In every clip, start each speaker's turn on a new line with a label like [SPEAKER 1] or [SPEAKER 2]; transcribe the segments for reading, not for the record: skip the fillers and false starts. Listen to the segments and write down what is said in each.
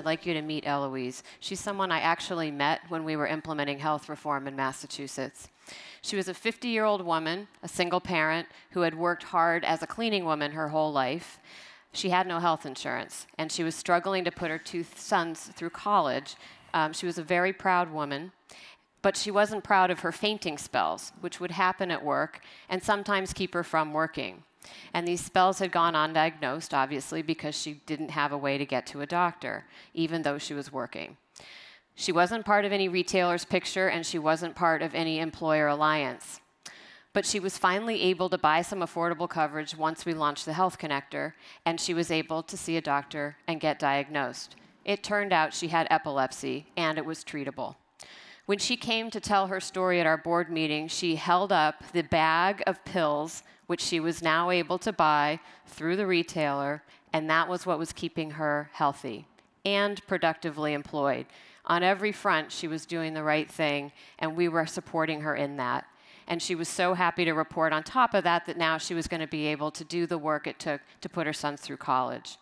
[SPEAKER 1] I'd like you to meet Eloise. She's someone I actually met when we were implementing health reform in Massachusetts. She was a 50-year-old woman, a single parent, who had worked hard as a cleaning woman her whole life. She had no health insurance, and she was struggling to put her two sons through college. She was a very proud woman, but she wasn't proud of her fainting spells, which would happen at work and sometimes keep her from working. And these spells had gone undiagnosed, obviously, because she didn't have a way to get to a doctor, even though she was working. She wasn't part of any retailer's picture, and she wasn't part of any employer alliance. But she was finally able to buy some affordable coverage once we launched the Health Connector, and she was able to see a doctor and get diagnosed. It turned out she had epilepsy, and it was treatable. When she came to tell her story at our board meeting, she held up the bag of pills, which she was now able to buy through the retailer, and that was what was keeping her healthy and productively employed. On every front, she was doing the right thing, and we were supporting her in that. And she was so happy to report on top of that that now she was going to be able to do the work it took to put her sons through college.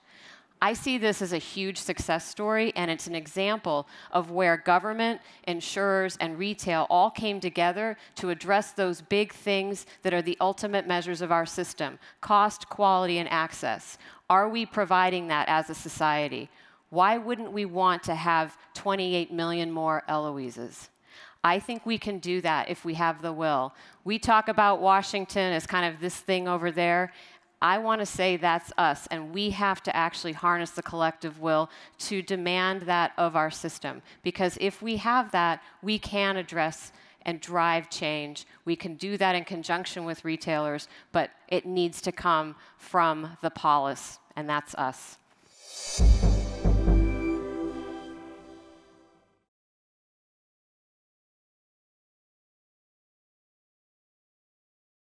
[SPEAKER 1] I see this as a huge success story, and it's an example of where government, insurers, and retail all came together to address those big things that are the ultimate measures of our system: cost, quality, and access. Are we providing that as a society? Why wouldn't we want to have 28 million more Eloises? I think we can do that if we have the will. We talk about Washington as kind of this thing over there. I want to say that's us, and we have to actually harness the collective will to demand that of our system. Because if we have that, we can address and drive change. We can do that in conjunction with retailers, but it needs to come from the polis, and that's us.